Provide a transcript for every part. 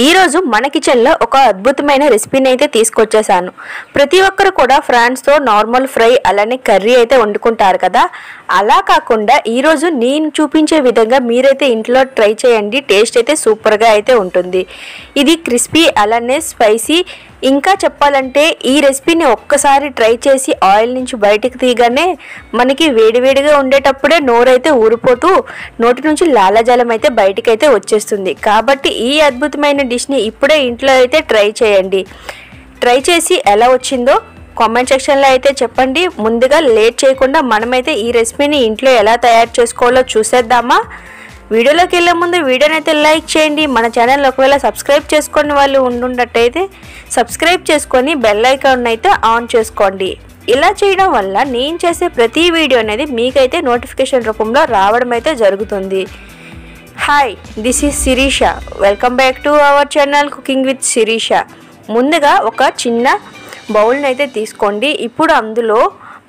ఈ రోజు మన కిచెన్ లో ఒక అద్భుతమైన రెసిపీని అయితే తీసుకొచ్చేసాను. ప్రతి ఒక్కరు కూడా ఫ్రాన్స్ తో నార్మల్ ఫ్రై అలానే కర్రీ అయితే వండుకుంటారు కదా. అలా కాకుండా ఈ రోజు నేను చూపించే విధంగా మీరైతే ఇంట్లో ట్రై చేయండి. టేస్ట్ అయితే సూపర్ గా అయితే ఉంటుంది. ఇది క్రిస్పీ అలానే స్పైసీ. ఇంకా చెప్పాలంటే ఈ రెసిపీని ఒక్కసారి ట్రై చేసి ఆయిల్ నుంచి బయటికి తీయగానే మనకి వేడివేడిగా ఉండేటప్పుడే నోరైతే ఊరిపోతూ నోటి నుంచి లాలాజలం అయితే బయటికైతే వచ్చేస్తుంది. కాబట్టి ఈ అద్భుతమైన డిష్ని ఇప్పుడే ఇంట్లో అయితే ట్రై చేయండి. ట్రై చేసి ఎలా వచ్చిందో కామెంట్ సెక్షన్లో అయితే చెప్పండి. ముందుగా లేట్ చేయకుండా మనమైతే ఈ రెసిపీని ఇంట్లో ఎలా తయారు చేసుకోవాలో చూసేద్దామా. వీడియోలోకి వెళ్ళే ముందు వీడియోని అయితే లైక్ చేయండి. మన ఛానల్ ఒకవేళ సబ్స్క్రైబ్ చేసుకుని వాళ్ళు ఉండుండట్టయితే సబ్స్క్రైబ్ చేసుకొని బెల్ ఐకాన్ అయితే ఆన్ చేసుకోండి. ఇలా చేయడం వల్ల నేను చేసే ప్రతి వీడియో అనేది మీకైతే నోటిఫికేషన్ రూపంలో రావడం అయితే జరుగుతుంది. Hi, this is Sirisha. Welcome back to our channel cooking with Sirisha. ముందుగా ఒక చిన్న బౌల్ని అయితే తీసుకోండి. ఇప్పుడు అందులో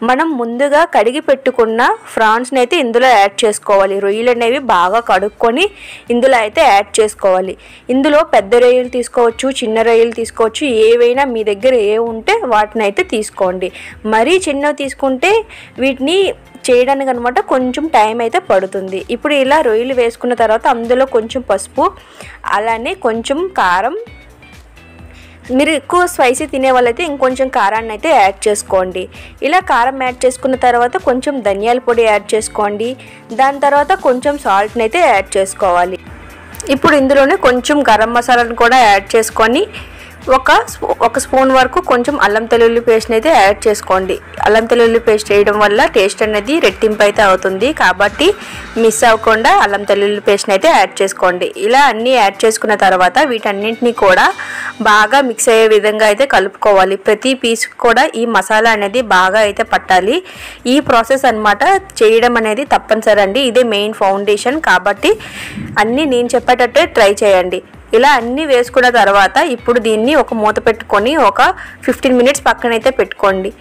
మనం ముందుగా కడిగి పెట్టుకున్న ఫ్రాన్స్ని అయితే ఇందులో యాడ్ చేసుకోవాలి. రొయ్యలు అనేవి బాగా కడుక్కొని ఇందులో అయితే యాడ్ చేసుకోవాలి. ఇందులో పెద్ద రొయ్యలు తీసుకోవచ్చు, చిన్న రొయ్యలు తీసుకోవచ్చు, ఏవైనా మీ దగ్గర ఏ ఉంటే వాటిని అయితే తీసుకోండి. మరీ చిన్నవి తీసుకుంటే వీటిని చేయడానికి అనమాట కొంచెం టైం అయితే పడుతుంది. ఇప్పుడు ఇలా రొయ్యలు వేసుకున్న తర్వాత అందులో కొంచెం పసుపు అలానే కొంచెం కారం, మీరు ఎక్కువ స్పైసీ తినే వాళ్ళైతే ఇంకొంచెం కారాన్ని అయితే యాడ్ చేసుకోండి. ఇలా కారం యాడ్ చేసుకున్న తర్వాత కొంచెం ధనియాల పొడి యాడ్ చేసుకోండి. దాని తర్వాత కొంచెం సాల్ట్ని అయితే యాడ్ చేసుకోవాలి. ఇప్పుడు ఇందులోనే కొంచెం గరం మసాలాను కూడా యాడ్ చేసుకొని ఒక స్పూన్ వరకు కొంచెం అల్లం వెల్లుల్లి పేస్ట్ని అయితే యాడ్ చేసుకోండి. అల్లం వెల్లుల్లి పేస్ట్ వేయడం వల్ల టేస్ట్ అనేది రెట్టింపు అయితే అవుతుంది. కాబట్టి మిస్ అవ్వకుండా అల్లం వెల్లుల్లి పేస్ట్ని అయితే యాడ్ చేసుకోండి. ఇలా అన్నీ యాడ్ చేసుకున్న తర్వాత వీటన్నింటినీ కూడా బాగా మిక్స్ అయ్యే విధంగా అయితే కలుపుకోవాలి. ప్రతి పీస్ కూడా ఈ మసాలా అనేది బాగా అయితే పట్టాలి. ఈ ప్రాసెస్ అన్నమాట చేయడం అనేది తప్పనిసరి అండి. ఇదే మెయిన్ ఫౌండేషన్. కాబట్టి అన్నీ నేను చెప్పేటట్టే ట్రై చేయండి. ఇలా అన్నీ వేసుకున్న తర్వాత ఇప్పుడు దీన్ని ఒక మూత పెట్టుకొని ఒక 15 మినిట్స్ పక్కనైతే పెట్టుకోండి.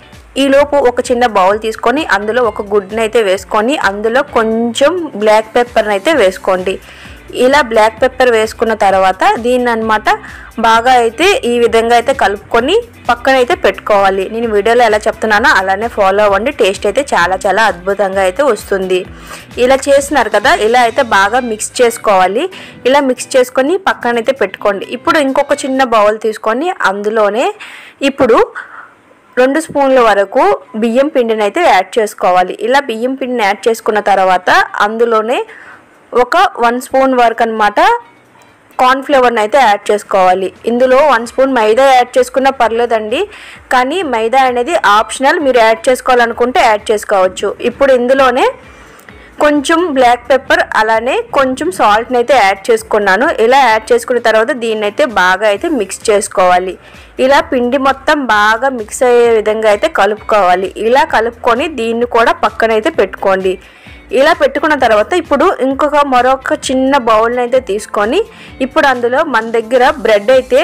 ఈలోపు ఒక చిన్న బౌల్ తీసుకొని అందులో ఒక గుడ్ని అయితే వేసుకొని అందులో కొంచెం బ్లాక్ పెప్పర్ని అయితే వేసుకోండి. ఇలా బ్లాక్ పెప్పర్ వేసుకున్న తర్వాత దీన్ని అనమాట బాగా అయితే ఈ విధంగా అయితే కలుపుకొని పక్కన అయితే పెట్టుకోవాలి. నేను వీడియోలో ఎలా చెప్తున్నానో అలానే ఫాలో అవ్వండి. టేస్ట్ అయితే చాలా చాలా అద్భుతంగా అయితే వస్తుంది. ఇలా చేస్తున్నారు కదా, ఇలా అయితే బాగా మిక్స్ చేసుకోవాలి. ఇలా మిక్స్ చేసుకొని పక్కన అయితే పెట్టుకోండి. ఇప్పుడు ఇంకొక చిన్న బౌల్ తీసుకొని అందులోనే ఇప్పుడు 2 స్పూన్ల వరకు బియ్యం పిండిని అయితే యాడ్ చేసుకోవాలి. ఇలా బియ్యం పిండిని యాడ్ చేసుకున్న తర్వాత అందులోనే ఒక 1 స్పూన్ వరకు అనమాట కార్న్ఫ్లవర్ని అయితే యాడ్ చేసుకోవాలి. ఇందులో 1 స్పూన్ మైదా యాడ్ చేసుకున్నా పర్లేదండి, కానీ మైదా అనేది ఆప్షనల్. మీరు యాడ్ చేసుకోవాలనుకుంటే యాడ్ చేసుకోవచ్చు. ఇప్పుడు ఇందులోనే కొంచెం బ్లాక్ పెప్పర్ అలానే కొంచెం సాల్ట్ని అయితే యాడ్ చేసుకున్నాను. ఇలా యాడ్ చేసుకున్న తర్వాత దీన్ని అయితే బాగా అయితే మిక్స్ చేసుకోవాలి. ఇలా పిండి మొత్తం బాగా మిక్స్ అయ్యే విధంగా అయితే కలుపుకోవాలి. ఇలా కలుపుకొని దీన్ని కూడా పక్కన అయితే పెట్టుకోండి. ఇలా పెట్టుకున్న తర్వాత ఇప్పుడు మరొక చిన్న బౌల్ని అయితే తీసుకొని ఇప్పుడు అందులో మన దగ్గర బ్రెడ్ అయితే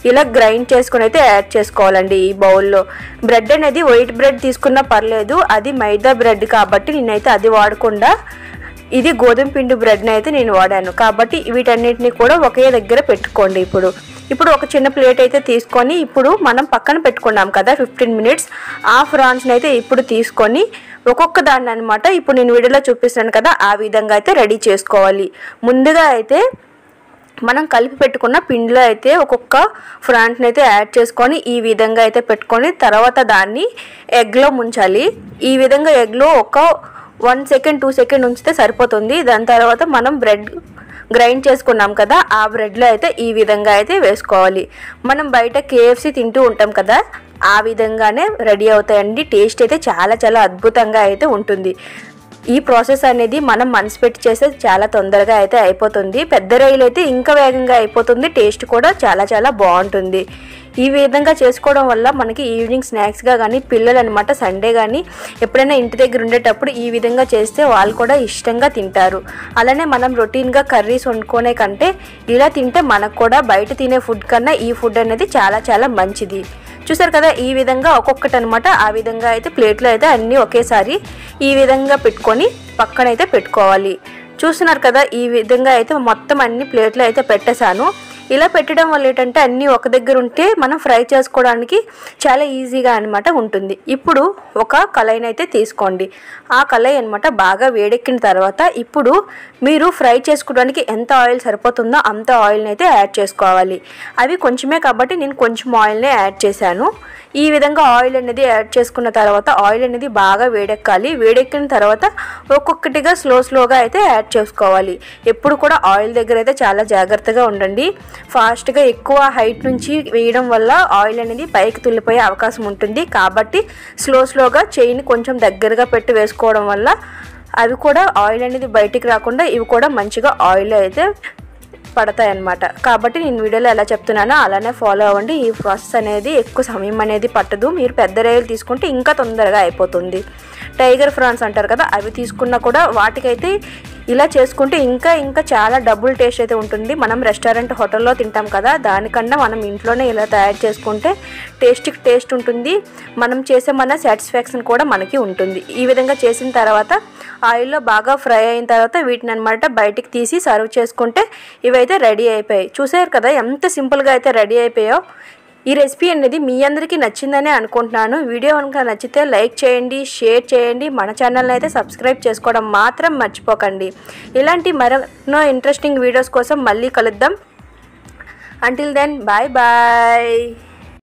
ఇలా గ్రైండ్ చేసుకొని అయితే యాడ్ చేసుకోవాలండి. ఈ బౌల్లో బ్రెడ్ అనేది వైట్ బ్రెడ్ తీసుకున్నా పర్లేదు, అది మైదా బ్రెడ్ కాబట్టి నేనైతే అది వాడకుండా ఇది గోధుమ పిండి బ్రెడ్ని అయితే నేను వాడాను. కాబట్టి వీటన్నిటిని కూడా ఒకే దగ్గర పెట్టుకోండి. ఇప్పుడు ఒక చిన్న ప్లేట్ అయితే తీసుకొని ఇప్పుడు మనం పక్కన పెట్టుకున్నాం కదా 15 మినిట్స్, ఆ ఫ్రాన్స్ని అయితే ఇప్పుడు తీసుకొని ఒక్కొక్క దాన్ని అనమాట ఇప్పుడు నేను వీడియోలో చూపిస్తాను కదా ఆ విధంగా అయితే రెడీ చేసుకోవాలి. ముందుగా అయితే మనం కలిపి పెట్టుకున్న పిండిలో అయితే ఒక్కొక్క ఫ్రాన్స్ని అయితే యాడ్ చేసుకొని ఈ విధంగా అయితే పెట్టుకొని తర్వాత దాన్ని ఎగ్లో ముంచాలి. ఈ విధంగా ఎగ్లో ఒక 1 సెకండ్ 2 సెకండ్ ఉంచితే సరిపోతుంది. దాని తర్వాత మనం బ్రెడ్ గ్రైండ్ చేసుకున్నాం కదా ఆ బ్రెడ్లో అయితే ఈ విధంగా అయితే వేసుకోవాలి. మనం బయట KFC తింటూ ఉంటాం కదా, ఆ విధంగానే రెడీ అవుతాయండి. టేస్ట్ అయితే చాలా చాలా అద్భుతంగా అయితే ఉంటుంది. ఈ ప్రాసెస్ అనేది మనం మనసు పెట్టి చేస్తే చాలా తొందరగా అయితే అయిపోతుంది. పెద్ద రొయ్యలు అయితే ఇంకా వేగంగా అయిపోతుంది. టేస్ట్ కూడా చాలా చాలా బాగుంటుంది. ఈ విధంగా చేసుకోవడం వల్ల మనకి ఈవినింగ్ స్నాక్స్గా కానీ పిల్లలు అనమాట సండే కానీ ఎప్పుడైనా ఇంటి దగ్గర ఉండేటప్పుడు ఈ విధంగా చేస్తే వాళ్ళు కూడా ఇష్టంగా తింటారు. అలానే మనం రొటీన్గా కర్రీస్ వండుకునే కంటే ఇలా తింటే మనకు కూడా బయట తినే ఫుడ్ కన్నా ఈ ఫుడ్ అనేది చాలా చాలా మంచిది. చూసారు కదా, ఈ విధంగా ఒక్కొక్కటి అనమాట ఆ విధంగా అయితే ప్లేట్లో అయితే అన్నీ ఒకేసారి ఈ విధంగా పెట్టుకొని పక్కన అయితే పెట్టుకోవాలి. చూస్తున్నారు కదా, ఈ విధంగా అయితే మొత్తం అన్ని ప్లేట్లో అయితే పెట్టేశాను. ఇలా పెట్టడం వల్ల ఏంటంటే అన్నీ ఒక దగ్గర ఉంటే మనం ఫ్రై చేసుకోవడానికి చాలా ఈజీగా అనమాట ఉంటుంది. ఇప్పుడు ఒక కళాయిని అయితే తీసుకోండి. ఆ కళాయి అనమాట బాగా వేడెక్కిన తర్వాత ఇప్పుడు మీరు ఫ్రై చేసుకోవడానికి ఎంత ఆయిల్ సరిపోతుందో అంత ఆయిల్ని అయితే యాడ్ చేసుకోవాలి. అవి కొంచెమే కాబట్టి నేను కొంచెం ఆయిల్నే యాడ్ చేశాను. ఈ విధంగా ఆయిల్ అనేది యాడ్ చేసుకున్న తర్వాత ఆయిల్ అనేది బాగా వేడెక్కాలి. వేడెక్కిన తర్వాత ఒక్కొక్కటిగా స్లోగా అయితే యాడ్ చేసుకోవాలి. ఎప్పుడు కూడా ఆయిల్ దగ్గర అయితే చాలా జాగ్రత్తగా ఉండండి. ఫాస్ట్గా ఎక్కువ హైట్ నుంచి వేయడం వల్ల ఆయిల్ అనేది పైకి తుల్లిపోయే అవకాశం ఉంటుంది. కాబట్టి స్లోగా చేయిని కొంచెం దగ్గరగా పెట్టి వేసుకోవడం వల్ల అవి కూడా ఆయిల్ అనేది బయటికి రాకుండా ఇవి కూడా మంచిగా ఆయిల్ అయితే పడతాయి అన్నమాట. కాబట్టి నేను వీడియోలో ఎలా చెప్తున్నానో అలానే ఫాలో అవ్వండి. ఈ ప్రాసెస్ అనేది ఎక్కువ సమయం అనేది పట్టదు. మీరు పెద్ద రొయ్యలు తీసుకుంటే ఇంకా తొందరగా అయిపోతుంది. టైగర్ ఫ్రాన్స్ అంటారు కదా, అవి తీసుకున్నా కూడా వాటికైతే ఇలా చేసుకుంటే ఇంకా చాలా డబుల్ టేస్ట్ అయితే ఉంటుంది. మనం రెస్టారెంట్ హోటల్లో తింటాం కదా, దానికన్నా మనం ఇంట్లోనే ఇలా తయారు చేసుకుంటే టేస్ట్ ఉంటుంది. మనం చేసే మన సాటిస్ఫాక్షన్ కూడా మనకి ఉంటుంది. ఈ విధంగా చేసిన తర్వాత ఆయిల్లో బాగా ఫ్రై అయిన తర్వాత వీటిని అనమాట బయటికి తీసి సర్వ్ చేసుకుంటే ఇవైతే రెడీ అయిపోయాయి. చూసారు కదా ఎంత సింపుల్గా అయితే రెడీ అయిపోయాయో. ఈ రెసిపీ అనేది మీ అందరికీ నచ్చిందనే అనుకుంటున్నాను. వీడియో కనుక నచ్చితే లైక్ చేయండి, షేర్ చేయండి. మన ఛానల్ని అయితే సబ్స్క్రైబ్ చేసుకోవడం మాత్రం మర్చిపోకండి. ఇలాంటి మరెన్నో ఇంట్రెస్టింగ్ వీడియోస్ కోసం మళ్ళీ కలుద్దాం. Until then bye.